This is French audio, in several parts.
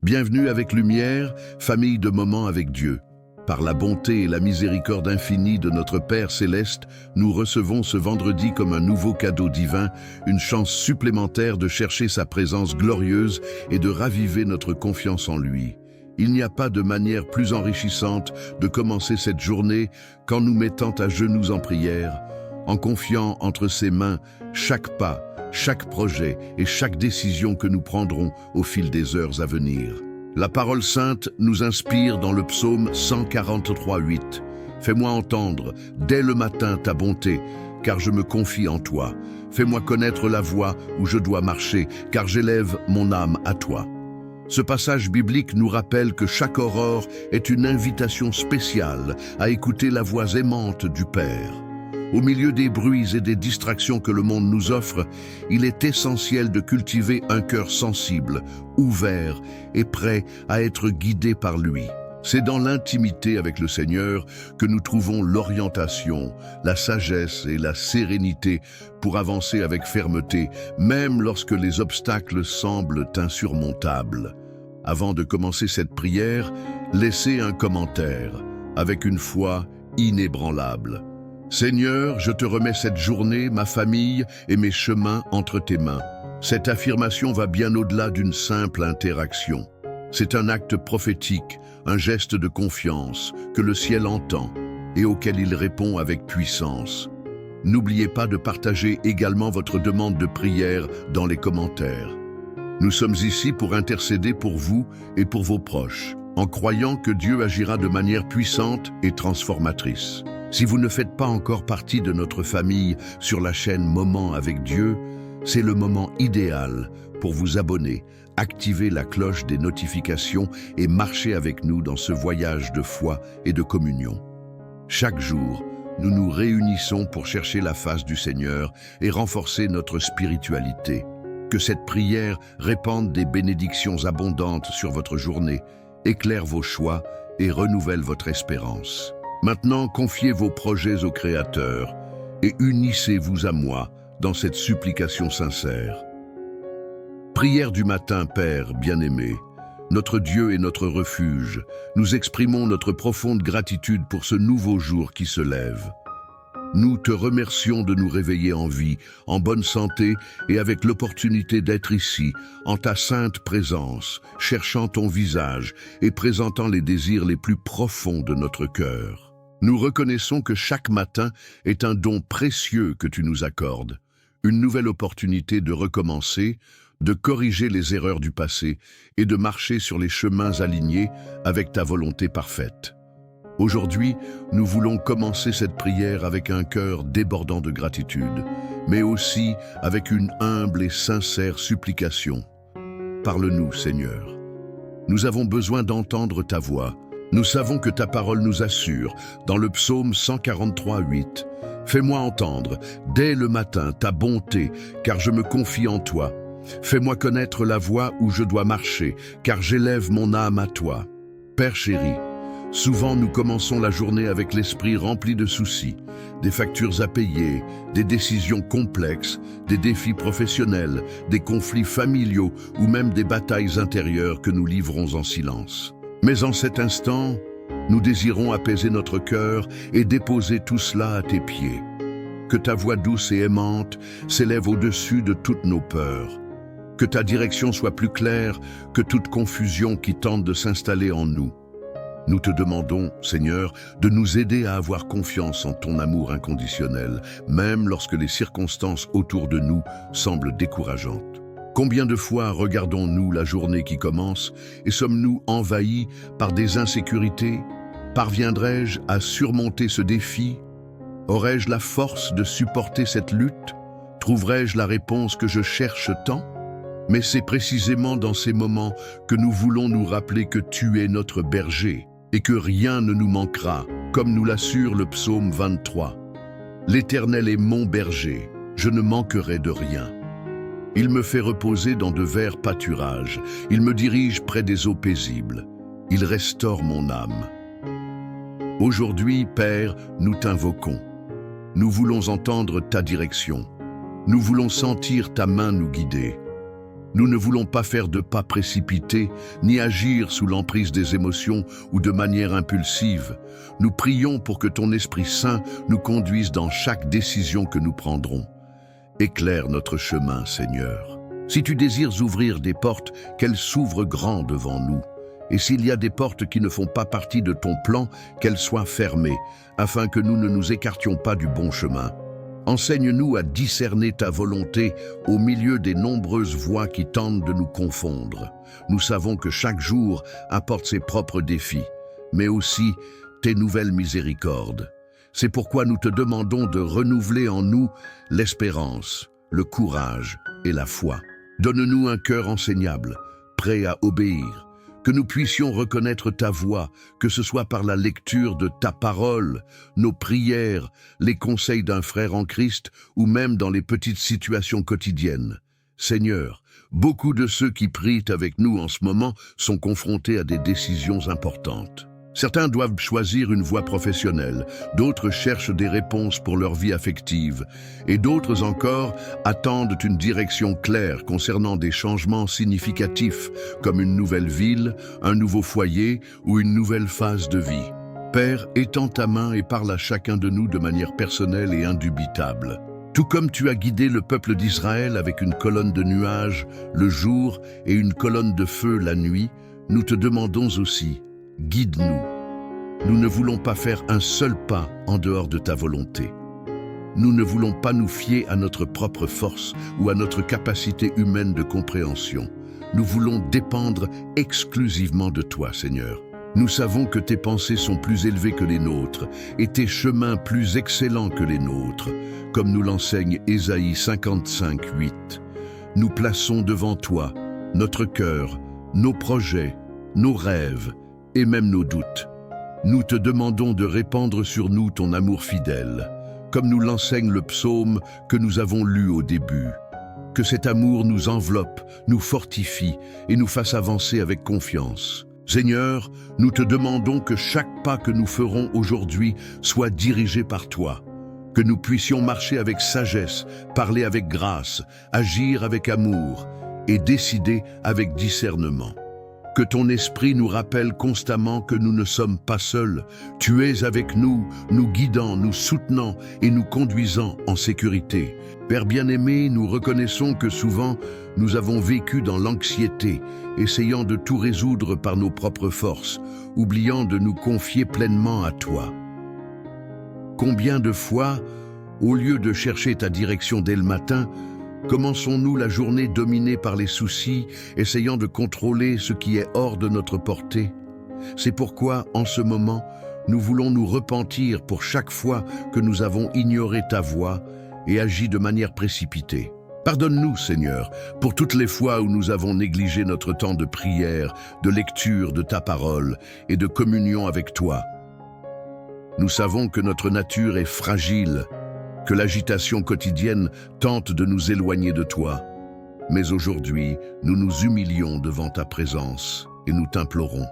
Bienvenue avec Lumière, famille de moments avec Dieu. Par la bonté et la miséricorde infinie de notre Père Céleste, nous recevons ce vendredi comme un nouveau cadeau divin, une chance supplémentaire de chercher sa présence glorieuse et de raviver notre confiance en lui. Il n'y a pas de manière plus enrichissante de commencer cette journée qu'en nous mettant à genoux en prière, en confiant entre ses mains chaque pas, chaque projet et chaque décision que nous prendrons au fil des heures à venir. La parole sainte nous inspire dans le psaume 143:8. Fais-moi entendre dès le matin ta bonté, car je me confie en toi. Fais-moi connaître la voie où je dois marcher, car j'élève mon âme à toi. Ce passage biblique nous rappelle que chaque aurore est une invitation spéciale à écouter la voix aimante du Père. Au milieu des bruits et des distractions que le monde nous offre, il est essentiel de cultiver un cœur sensible, ouvert et prêt à être guidé par lui. C'est dans l'intimité avec le Seigneur que nous trouvons l'orientation, la sagesse et la sérénité pour avancer avec fermeté, même lorsque les obstacles semblent insurmontables. Avant de commencer cette prière, laissez un commentaire avec une foi inébranlable. Seigneur, je te remets cette journée, ma famille et mes chemins entre tes mains. Cette affirmation va bien au-delà d'une simple interaction. C'est un acte prophétique, un geste de confiance que le ciel entend et auquel il répond avec puissance. N'oubliez pas de partager également votre demande de prière dans les commentaires. Nous sommes ici pour intercéder pour vous et pour vos proches, en croyant que Dieu agira de manière puissante et transformatrice. Si vous ne faites pas encore partie de notre famille sur la chaîne Moments avec Dieu, c'est le moment idéal pour vous abonner, activer la cloche des notifications et marcher avec nous dans ce voyage de foi et de communion. Chaque jour, nous nous réunissons pour chercher la face du Seigneur et renforcer notre spiritualité. Que cette prière répande des bénédictions abondantes sur votre journée, éclaire vos choix et renouvelle votre espérance. Maintenant, confiez vos projets au Créateur et unissez-vous à moi dans cette supplication sincère. Prière du matin, Père bien-aimé, notre Dieu et notre refuge, nous exprimons notre profonde gratitude pour ce nouveau jour qui se lève. Nous te remercions de nous réveiller en vie, en bonne santé et avec l'opportunité d'être ici, en ta sainte présence, cherchant ton visage et présentant les désirs les plus profonds de notre cœur. Nous reconnaissons que chaque matin est un don précieux que tu nous accordes, une nouvelle opportunité de recommencer, de corriger les erreurs du passé et de marcher sur les chemins alignés avec ta volonté parfaite. Aujourd'hui, nous voulons commencer cette prière avec un cœur débordant de gratitude, mais aussi avec une humble et sincère supplication. Parle-nous, Seigneur. Nous avons besoin d'entendre ta voix. Nous savons que ta parole nous assure, dans le psaume 143:8, « Fais-moi entendre, dès le matin, ta bonté, car je me confie en toi. Fais-moi connaître la voie où je dois marcher, car j'élève mon âme à toi. » Père chéri, souvent nous commençons la journée avec l'esprit rempli de soucis, des factures à payer, des décisions complexes, des défis professionnels, des conflits familiaux ou même des batailles intérieures que nous livrons en silence. Mais en cet instant, nous désirons apaiser notre cœur et déposer tout cela à tes pieds. Que ta voix douce et aimante s'élève au-dessus de toutes nos peurs. Que ta direction soit plus claire que toute confusion qui tente de s'installer en nous. Nous te demandons, Seigneur, de nous aider à avoir confiance en ton amour inconditionnel, même lorsque les circonstances autour de nous semblent décourageantes. Combien de fois regardons-nous la journée qui commence et sommes-nous envahis par des insécurités? Parviendrai-je à surmonter ce défi? Aurais-je la force de supporter cette lutte? Trouverai-je la réponse que je cherche tant? Mais c'est précisément dans ces moments que nous voulons nous rappeler que tu es notre berger et que rien ne nous manquera, comme nous l'assure le psaume 23. L'Éternel est mon berger, je ne manquerai de rien. Il me fait reposer dans de verts pâturages. Il me dirige près des eaux paisibles. Il restaure mon âme. Aujourd'hui, Père, nous t'invoquons. Nous voulons entendre ta direction. Nous voulons sentir ta main nous guider. Nous ne voulons pas faire de pas précipités, ni agir sous l'emprise des émotions ou de manière impulsive. Nous prions pour que ton Esprit Saint nous conduise dans chaque décision que nous prendrons. Éclaire notre chemin, Seigneur. Si tu désires ouvrir des portes, qu'elles s'ouvrent grand devant nous. Et s'il y a des portes qui ne font pas partie de ton plan, qu'elles soient fermées, afin que nous ne nous écartions pas du bon chemin. Enseigne-nous à discerner ta volonté au milieu des nombreuses voix qui tentent de nous confondre. Nous savons que chaque jour apporte ses propres défis, mais aussi tes nouvelles miséricordes. C'est pourquoi nous te demandons de renouveler en nous l'espérance, le courage et la foi. Donne-nous un cœur enseignable, prêt à obéir, que nous puissions reconnaître ta voix, que ce soit par la lecture de ta parole, nos prières, les conseils d'un frère en Christ ou même dans les petites situations quotidiennes. Seigneur, beaucoup de ceux qui prient avec nous en ce moment sont confrontés à des décisions importantes. Certains doivent choisir une voie professionnelle, d'autres cherchent des réponses pour leur vie affective, et d'autres encore attendent une direction claire concernant des changements significatifs, comme une nouvelle ville, un nouveau foyer ou une nouvelle phase de vie. Père, étends ta main et parle à chacun de nous de manière personnelle et indubitable. Tout comme tu as guidé le peuple d'Israël avec une colonne de nuages le jour et une colonne de feu la nuit, nous te demandons aussi, guide-nous. Nous ne voulons pas faire un seul pas en dehors de ta volonté. Nous ne voulons pas nous fier à notre propre force ou à notre capacité humaine de compréhension. Nous voulons dépendre exclusivement de toi, Seigneur. Nous savons que tes pensées sont plus élevées que les nôtres et tes chemins plus excellents que les nôtres, comme nous l'enseigne Ésaïe 55, 8. Nous plaçons devant toi notre cœur, nos projets, nos rêves et même nos doutes. Nous te demandons de répandre sur nous ton amour fidèle, comme nous l'enseigne le psaume que nous avons lu au début. Que cet amour nous enveloppe, nous fortifie et nous fasse avancer avec confiance. Seigneur, nous te demandons que chaque pas que nous ferons aujourd'hui soit dirigé par toi, que nous puissions marcher avec sagesse, parler avec grâce, agir avec amour et décider avec discernement. Que ton esprit nous rappelle constamment que nous ne sommes pas seuls. Tu es avec nous, nous guidant, nous soutenant et nous conduisant en sécurité. Père bien-aimé, nous reconnaissons que souvent nous avons vécu dans l'anxiété, essayant de tout résoudre par nos propres forces, oubliant de nous confier pleinement à toi. Combien de fois, au lieu de chercher ta direction dès le matin, commençons-nous la journée dominée par les soucis, essayant de contrôler ce qui est hors de notre portée? C'est pourquoi, en ce moment, nous voulons nous repentir pour chaque fois que nous avons ignoré ta voix et agi de manière précipitée. Pardonne-nous, Seigneur, pour toutes les fois où nous avons négligé notre temps de prière, de lecture de ta parole et de communion avec toi. Nous savons que notre nature est fragile, que l'agitation quotidienne tente de nous éloigner de toi. Mais aujourd'hui, nous nous humilions devant ta présence et nous t'implorons.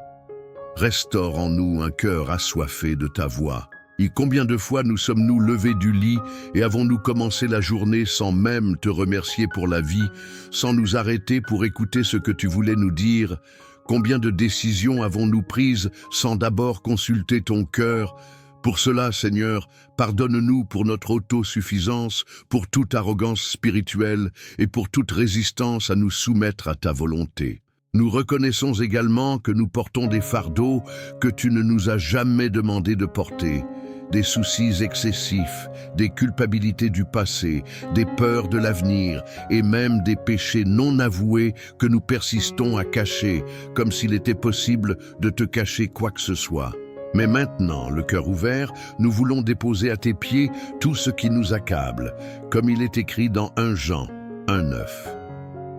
Restaure en nous un cœur assoiffé de ta voix. Et combien de fois nous sommes-nous levés du lit et avons-nous commencé la journée sans même te remercier pour la vie, sans nous arrêter pour écouter ce que tu voulais nous dire? Combien de décisions avons-nous prises sans d'abord consulter ton cœur? Pour cela, Seigneur, pardonne-nous pour notre autosuffisance, pour toute arrogance spirituelle et pour toute résistance à nous soumettre à ta volonté. Nous reconnaissons également que nous portons des fardeaux que tu ne nous as jamais demandé de porter, des soucis excessifs, des culpabilités du passé, des peurs de l'avenir et même des péchés non avoués que nous persistons à cacher, comme s'il était possible de te cacher quoi que ce soit. Mais maintenant, le cœur ouvert, nous voulons déposer à tes pieds tout ce qui nous accable, comme il est écrit dans 1 Jean 1,9.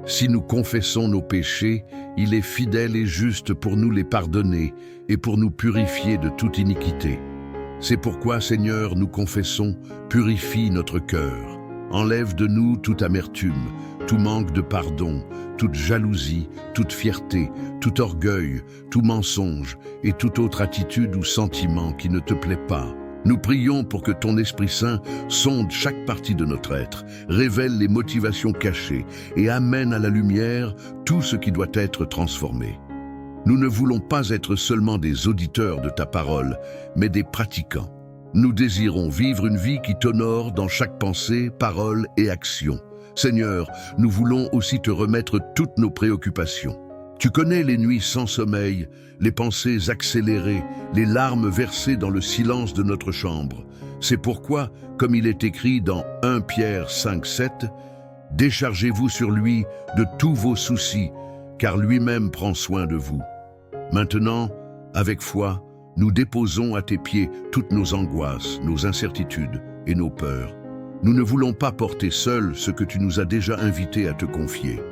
Si nous confessons nos péchés, il est fidèle et juste pour nous les pardonner et pour nous purifier de toute iniquité. C'est pourquoi, Seigneur, nous confessons, purifie notre cœur. Enlève de nous toute amertume, tout manque de pardon, toute jalousie, toute fierté, tout orgueil, tout mensonge et toute autre attitude ou sentiment qui ne te plaît pas. Nous prions pour que ton Esprit Saint sonde chaque partie de notre être, révèle les motivations cachées et amène à la lumière tout ce qui doit être transformé. Nous ne voulons pas être seulement des auditeurs de ta parole, mais des pratiquants. Nous désirons vivre une vie qui t'honore dans chaque pensée, parole et action. Seigneur, nous voulons aussi te remettre toutes nos préoccupations. Tu connais les nuits sans sommeil, les pensées accélérées, les larmes versées dans le silence de notre chambre. C'est pourquoi, comme il est écrit dans 1 Pierre 5,7, « Déchargez-vous sur lui de tous vos soucis, car lui-même prend soin de vous. » Maintenant, avec foi, nous déposons à tes pieds toutes nos angoisses, nos incertitudes et nos peurs. Nous ne voulons pas porter seuls ce que tu nous as déjà invités à te confier.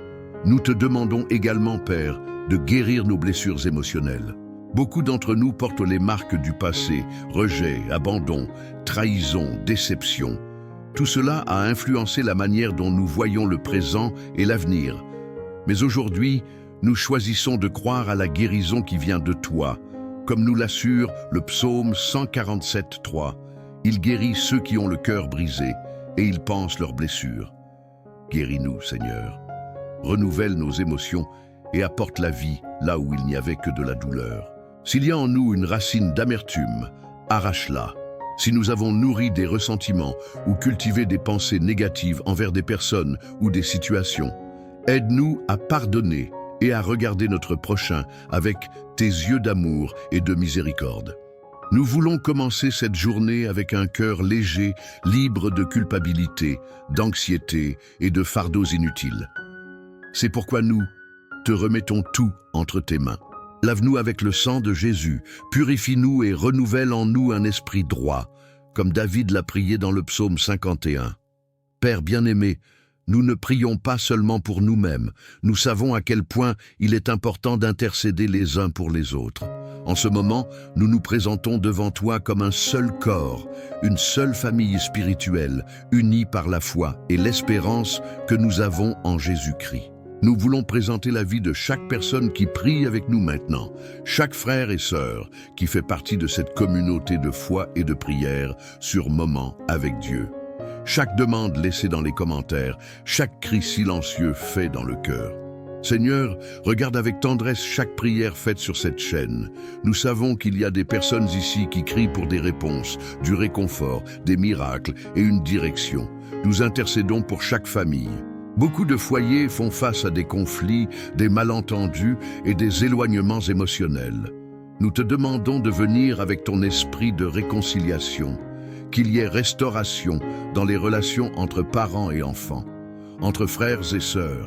Nous te demandons également, Père, de guérir nos blessures émotionnelles. Beaucoup d'entre nous portent les marques du passé, rejet, abandon, trahison, déception. Tout cela a influencé la manière dont nous voyons le présent et l'avenir. Mais aujourd'hui, nous choisissons de croire à la guérison qui vient de toi. Comme nous l'assure le psaume 147,3, il guérit ceux qui ont le cœur brisé et il pense leurs blessures. Guéris-nous, Seigneur. Renouvelle nos émotions et apporte la vie là où il n'y avait que de la douleur. S'il y a en nous une racine d'amertume, arrache-la. Si nous avons nourri des ressentiments ou cultivé des pensées négatives envers des personnes ou des situations, aide-nous à pardonner et à regarder notre prochain avec tes yeux d'amour et de miséricorde. Nous voulons commencer cette journée avec un cœur léger, libre de culpabilité, d'anxiété et de fardeaux inutiles. C'est pourquoi nous te remettons tout entre tes mains. Lave-nous avec le sang de Jésus, purifie-nous et renouvelle en nous un esprit droit, comme David l'a prié dans le psaume 51. Père bien-aimé, nous ne prions pas seulement pour nous-mêmes, nous savons à quel point il est important d'intercéder les uns pour les autres. En ce moment, nous nous présentons devant toi comme un seul corps, une seule famille spirituelle, unie par la foi et l'espérance que nous avons en Jésus-Christ. Nous voulons présenter la vie de chaque personne qui prie avec nous maintenant, chaque frère et sœur qui fait partie de cette communauté de foi et de prière sur Moment avec Dieu. Chaque demande laissée dans les commentaires, chaque cri silencieux fait dans le cœur. Seigneur, regarde avec tendresse chaque prière faite sur cette chaîne. Nous savons qu'il y a des personnes ici qui crient pour des réponses, du réconfort, des miracles et une direction. Nous intercédons pour chaque famille. Beaucoup de foyers font face à des conflits, des malentendus et des éloignements émotionnels. Nous te demandons de venir avec ton esprit de réconciliation, qu'il y ait restauration dans les relations entre parents et enfants, entre frères et sœurs,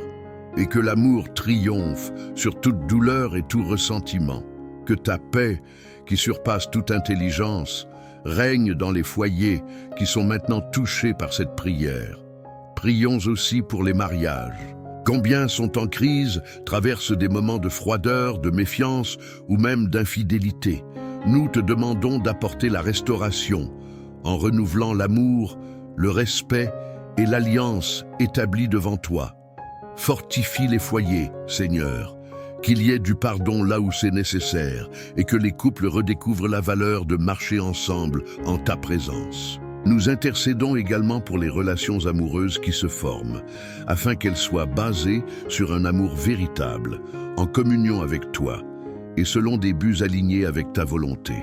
et que l'amour triomphe sur toute douleur et tout ressentiment, que ta paix, qui surpasse toute intelligence, règne dans les foyers qui sont maintenant touchés par cette prière. Prions aussi pour les mariages. Combien sont en crise, traversent des moments de froideur, de méfiance ou même d'infidélité. Nous te demandons d'apporter la restauration en renouvelant l'amour, le respect et l'alliance établie devant toi. Fortifie les foyers, Seigneur, qu'il y ait du pardon là où c'est nécessaire et que les couples redécouvrent la valeur de marcher ensemble en ta présence. Nous intercédons également pour les relations amoureuses qui se forment, afin qu'elles soient basées sur un amour véritable, en communion avec toi, et selon des buts alignés avec ta volonté.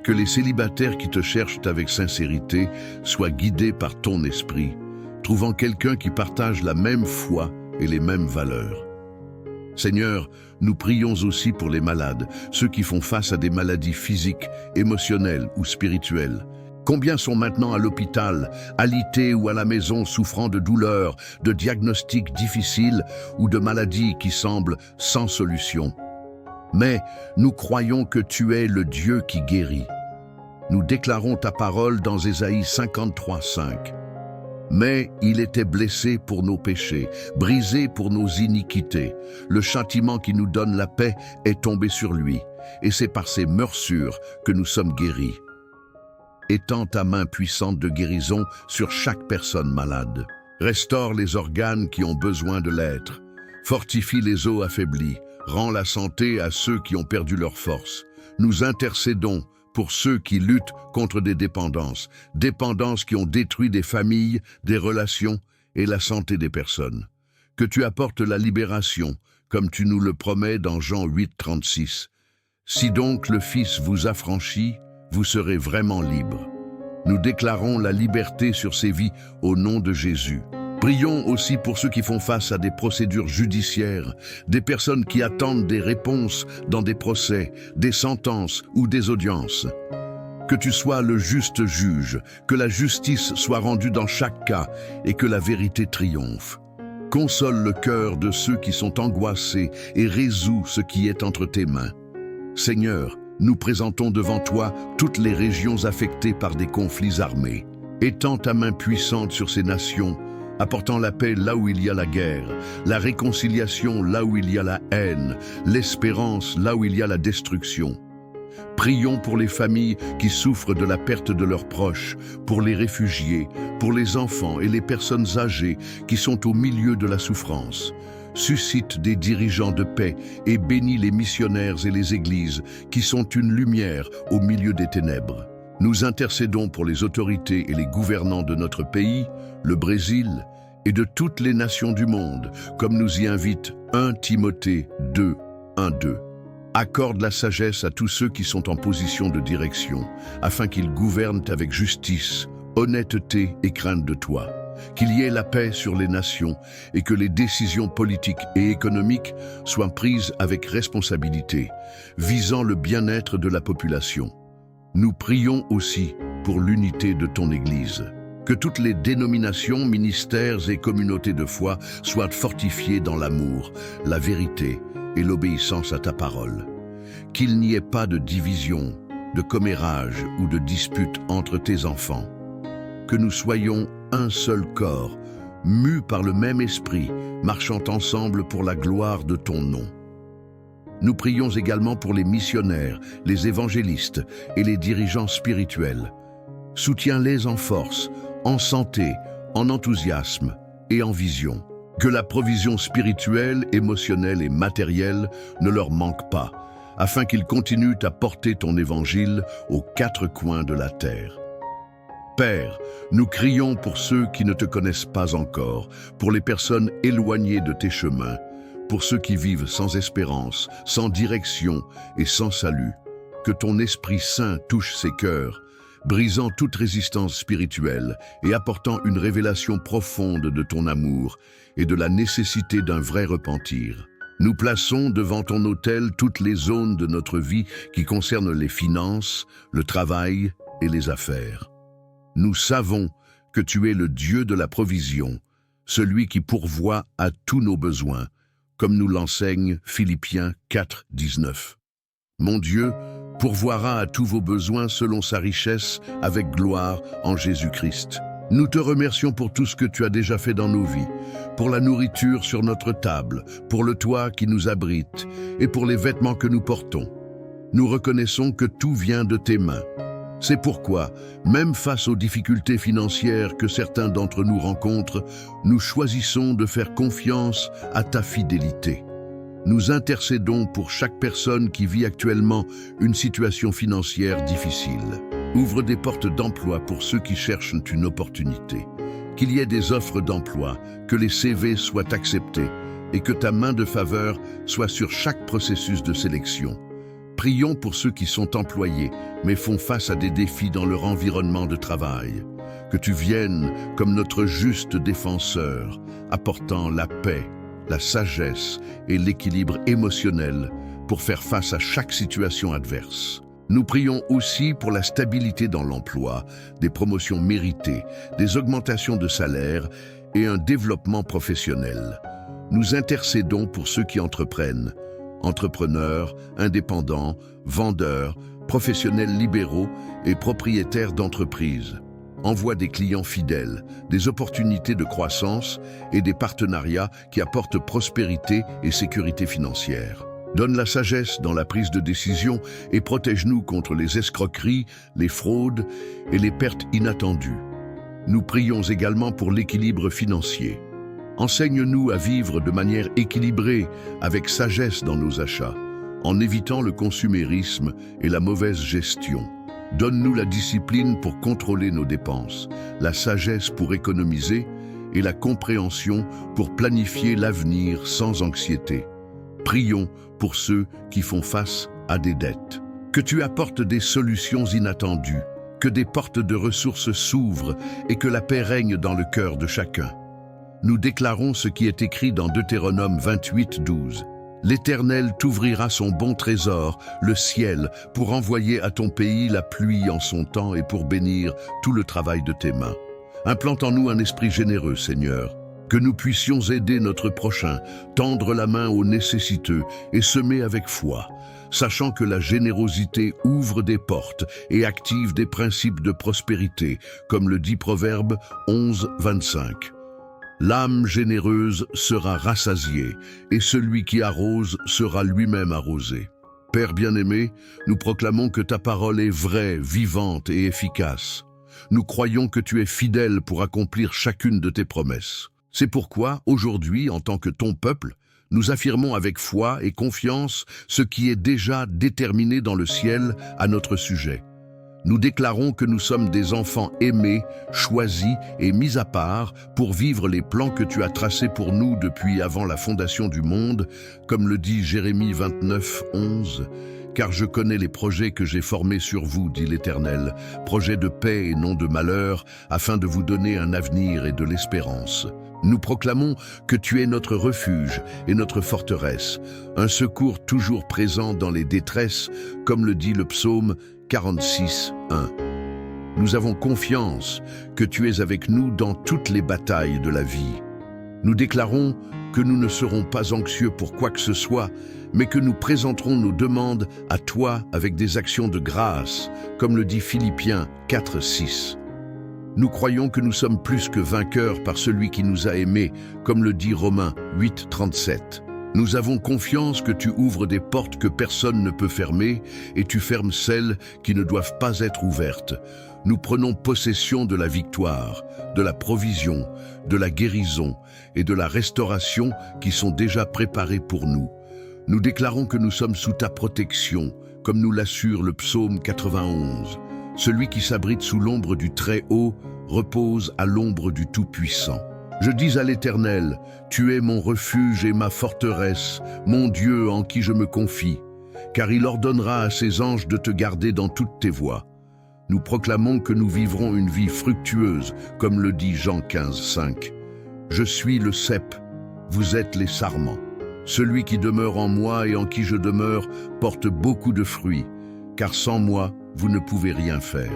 Que les célibataires qui te cherchent avec sincérité soient guidés par ton esprit, trouvant quelqu'un qui partage la même foi et les mêmes valeurs. Seigneur, nous prions aussi pour les malades, ceux qui font face à des maladies physiques, émotionnelles ou spirituelles. Combien sont maintenant à l'hôpital, alités ou à la maison souffrant de douleurs, de diagnostics difficiles ou de maladies qui semblent sans solution. Mais nous croyons que tu es le Dieu qui guérit. Nous déclarons ta parole dans Ésaïe 53,5. Mais il était blessé pour nos péchés, brisé pour nos iniquités. Le châtiment qui nous donne la paix est tombé sur lui, et c'est par ses morsures que nous sommes guéris. Étends ta main puissante de guérison sur chaque personne malade. Restaure les organes qui ont besoin de l'être. Fortifie les os affaiblis. Rends la santé à ceux qui ont perdu leur force. Nous intercédons pour ceux qui luttent contre des dépendances, dépendances qui ont détruit des familles, des relations et la santé des personnes. Que tu apportes la libération, comme tu nous le promets dans Jean 8, 36. Si donc le Fils vous affranchit, vous serez vraiment libres. Nous déclarons la liberté sur ces vies au nom de Jésus. Prions aussi pour ceux qui font face à des procédures judiciaires, des personnes qui attendent des réponses dans des procès, des sentences ou des audiences. Que tu sois le juste juge, que la justice soit rendue dans chaque cas et que la vérité triomphe. Console le cœur de ceux qui sont angoissés et résous ce qui est entre tes mains. Seigneur, nous présentons devant toi toutes les régions affectées par des conflits armés. Étends ta main puissante sur ces nations, apportant la paix là où il y a la guerre, la réconciliation là où il y a la haine, l'espérance là où il y a la destruction. Prions pour les familles qui souffrent de la perte de leurs proches, pour les réfugiés, pour les enfants et les personnes âgées qui sont au milieu de la souffrance. Suscite des dirigeants de paix et bénis les missionnaires et les églises qui sont une lumière au milieu des ténèbres. Nous intercédons pour les autorités et les gouvernants de notre pays, le Brésil, et de toutes les nations du monde, comme nous y invite 1 Timothée 2, 1-2. Accorde la sagesse à tous ceux qui sont en position de direction, afin qu'ils gouvernent avec justice, honnêteté et crainte de toi. Qu'il y ait la paix sur les nations et que les décisions politiques et économiques soient prises avec responsabilité, visant le bien-être de la population. Nous prions aussi pour l'unité de ton Église. Que toutes les dénominations, ministères et communautés de foi soient fortifiées dans l'amour, la vérité et l'obéissance à ta parole. Qu'il n'y ait pas de division, de commérage ou de dispute entre tes enfants. Que nous soyons un seul corps, mus par le même esprit, marchant ensemble pour la gloire de ton nom. Nous prions également pour les missionnaires, les évangélistes et les dirigeants spirituels. Soutiens-les en force, en santé, en enthousiasme et en vision. Que la provision spirituelle, émotionnelle et matérielle ne leur manque pas, afin qu'ils continuent à porter ton évangile aux 4 coins de la terre. Père, nous crions pour ceux qui ne te connaissent pas encore, pour les personnes éloignées de tes chemins, pour ceux qui vivent sans espérance, sans direction et sans salut. Que ton Esprit Saint touche ces cœurs, brisant toute résistance spirituelle et apportant une révélation profonde de ton amour et de la nécessité d'un vrai repentir. Nous plaçons devant ton autel toutes les zones de notre vie qui concernent les finances, le travail et les affaires. Nous savons que tu es le Dieu de la provision, celui qui pourvoit à tous nos besoins, comme nous l'enseigne Philippiens 4, 19. Mon Dieu pourvoira à tous vos besoins selon sa richesse avec gloire en Jésus-Christ. Nous te remercions pour tout ce que tu as déjà fait dans nos vies, pour la nourriture sur notre table, pour le toit qui nous abrite et pour les vêtements que nous portons. Nous reconnaissons que tout vient de tes mains. C'est pourquoi, même face aux difficultés financières que certains d'entre nous rencontrent, nous choisissons de faire confiance à ta fidélité. Nous intercédons pour chaque personne qui vit actuellement une situation financière difficile. Ouvre des portes d'emploi pour ceux qui cherchent une opportunité. Qu'il y ait des offres d'emploi, que les CV soient acceptés et que ta main de faveur soit sur chaque processus de sélection. Prions pour ceux qui sont employés, mais font face à des défis dans leur environnement de travail. Que tu viennes comme notre juste défenseur, apportant la paix, la sagesse et l'équilibre émotionnel pour faire face à chaque situation adverse. Nous prions aussi pour la stabilité dans l'emploi, des promotions méritées, des augmentations de salaire et un développement professionnel. Nous intercédons pour ceux qui entreprennent, entrepreneurs, indépendants, vendeurs, professionnels libéraux et propriétaires d'entreprises. Envoie des clients fidèles, des opportunités de croissance et des partenariats qui apportent prospérité et sécurité financière. Donne la sagesse dans la prise de décision et protège-nous contre les escroqueries, les fraudes et les pertes inattendues. Nous prions également pour l'équilibre financier. Enseigne-nous à vivre de manière équilibrée, avec sagesse dans nos achats, en évitant le consumérisme et la mauvaise gestion. Donne-nous la discipline pour contrôler nos dépenses, la sagesse pour économiser et la compréhension pour planifier l'avenir sans anxiété. Prions pour ceux qui font face à des dettes. Que tu apportes des solutions inattendues, que des portes de ressources s'ouvrent et que la paix règne dans le cœur de chacun. Nous déclarons ce qui est écrit dans Deutéronome 28:12. L'Éternel t'ouvrira son bon trésor, le ciel, pour envoyer à ton pays la pluie en son temps et pour bénir tout le travail de tes mains. Implante en nous un esprit généreux, Seigneur, que nous puissions aider notre prochain, tendre la main aux nécessiteux et semer avec foi, sachant que la générosité ouvre des portes et active des principes de prospérité, comme le dit Proverbe 11:25. L'âme généreuse sera rassasiée, et celui qui arrose sera lui-même arrosé. Père bien-aimé, nous proclamons que ta parole est vraie, vivante et efficace. Nous croyons que tu es fidèle pour accomplir chacune de tes promesses. C'est pourquoi, aujourd'hui, en tant que ton peuple, nous affirmons avec foi et confiance ce qui est déjà déterminé dans le ciel à notre sujet. Nous déclarons que nous sommes des enfants aimés, choisis et mis à part pour vivre les plans que tu as tracés pour nous depuis avant la fondation du monde, comme le dit Jérémie 29:11. Car je connais les projets que j'ai formés sur vous, dit l'Éternel, projets de paix et non de malheur, afin de vous donner un avenir et de l'espérance. Nous proclamons que tu es notre refuge et notre forteresse, un secours toujours présent dans les détresses, comme le dit le psaume 46:1. Nous avons confiance que tu es avec nous dans toutes les batailles de la vie. Nous déclarons que nous ne serons pas anxieux pour quoi que ce soit, mais que nous présenterons nos demandes à toi avec des actions de grâce, comme le dit Philippiens 4:6. Nous croyons que nous sommes plus que vainqueurs par celui qui nous a aimés, comme le dit Romains 8:37. Nous avons confiance que tu ouvres des portes que personne ne peut fermer et tu fermes celles qui ne doivent pas être ouvertes. Nous prenons possession de la victoire, de la provision, de la guérison et de la restauration qui sont déjà préparées pour nous. Nous déclarons que nous sommes sous ta protection, comme nous l'assure le psaume 91. Celui qui s'abrite sous l'ombre du Très-Haut repose à l'ombre du Tout-Puissant. Je dis à l'Éternel, tu es mon refuge et ma forteresse, mon Dieu en qui je me confie, car il ordonnera à ses anges de te garder dans toutes tes voies. Nous proclamons que nous vivrons une vie fructueuse, comme le dit Jean 15:5. Je suis le cep, vous êtes les sarments. Celui qui demeure en moi et en qui je demeure porte beaucoup de fruits, car sans moi, vous ne pouvez rien faire.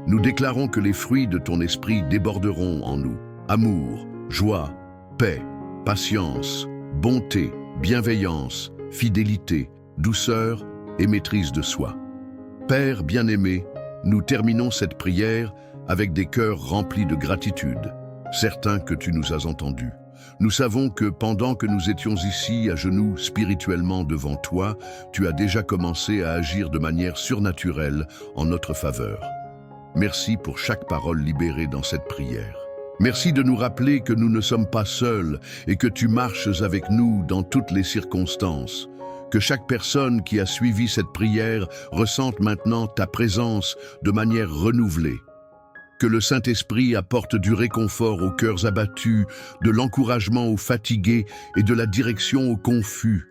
Nous déclarons que les fruits de ton esprit déborderont en nous. Amour, joie, paix, patience, bonté, bienveillance, fidélité, douceur et maîtrise de soi. Père bien-aimé, nous terminons cette prière avec des cœurs remplis de gratitude, certains que tu nous as entendus. Nous savons que pendant que nous étions ici à genoux spirituellement devant toi, tu as déjà commencé à agir de manière surnaturelle en notre faveur. Merci pour chaque parole libérée dans cette prière. Merci de nous rappeler que nous ne sommes pas seuls et que tu marches avec nous dans toutes les circonstances. Que chaque personne qui a suivi cette prière ressente maintenant ta présence de manière renouvelée. Que le Saint-Esprit apporte du réconfort aux cœurs abattus, de l'encouragement aux fatigués et de la direction aux confus.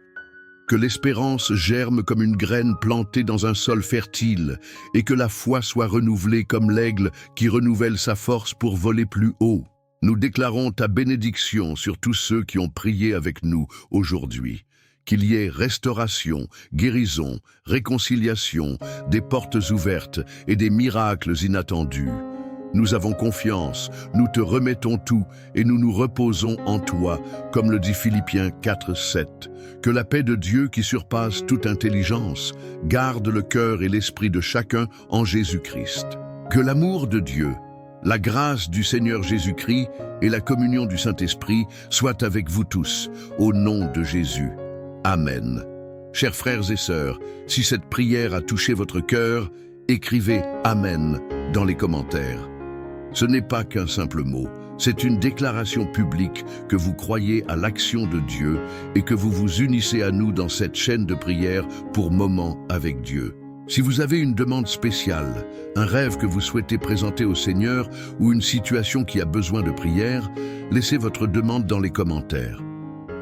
Que l'espérance germe comme une graine plantée dans un sol fertile et que la foi soit renouvelée comme l'aigle qui renouvelle sa force pour voler plus haut. Nous déclarons ta bénédiction sur tous ceux qui ont prié avec nous aujourd'hui. Qu'il y ait restauration, guérison, réconciliation, des portes ouvertes et des miracles inattendus. Nous avons confiance, nous te remettons tout et nous nous reposons en toi, comme le dit Philippiens 4:7. Que la paix de Dieu qui surpasse toute intelligence garde le cœur et l'esprit de chacun en Jésus-Christ. Que l'amour de Dieu, la grâce du Seigneur Jésus-Christ et la communion du Saint-Esprit soient avec vous tous, au nom de Jésus. Amen. Chers frères et sœurs, si cette prière a touché votre cœur, écrivez « Amen » dans les commentaires. Ce n'est pas qu'un simple mot, c'est une déclaration publique que vous croyez à l'action de Dieu et que vous vous unissez à nous dans cette chaîne de prière pour Moments avec Dieu. Si vous avez une demande spéciale, un rêve que vous souhaitez présenter au Seigneur ou une situation qui a besoin de prière, laissez votre demande dans les commentaires.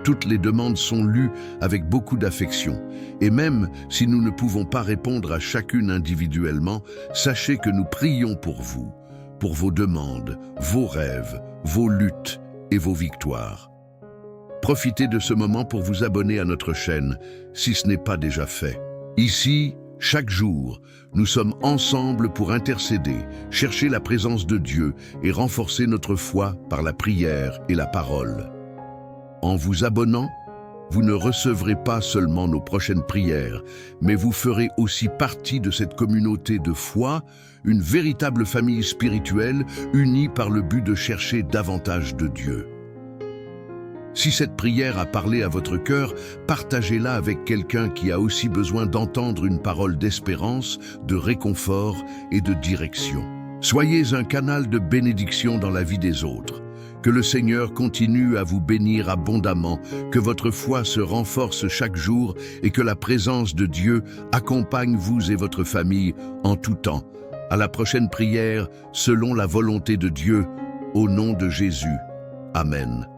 Toutes les demandes sont lues avec beaucoup d'affection. Et même si nous ne pouvons pas répondre à chacune individuellement, sachez que nous prions pour vous, pour vos demandes, vos rêves, vos luttes et vos victoires. Profitez de ce moment pour vous abonner à notre chaîne, si ce n'est pas déjà fait. Ici, chaque jour, nous sommes ensemble pour intercéder, chercher la présence de Dieu et renforcer notre foi par la prière et la parole. En vous abonnant, vous ne recevrez pas seulement nos prochaines prières, mais vous ferez aussi partie de cette communauté de foi, une véritable famille spirituelle unie par le but de chercher davantage de Dieu. Si cette prière a parlé à votre cœur, partagez-la avec quelqu'un qui a aussi besoin d'entendre une parole d'espérance, de réconfort et de direction. Soyez un canal de bénédiction dans la vie des autres. Que le Seigneur continue à vous bénir abondamment, que votre foi se renforce chaque jour et que la présence de Dieu accompagne vous et votre famille en tout temps. À la prochaine prière, selon la volonté de Dieu, au nom de Jésus. Amen.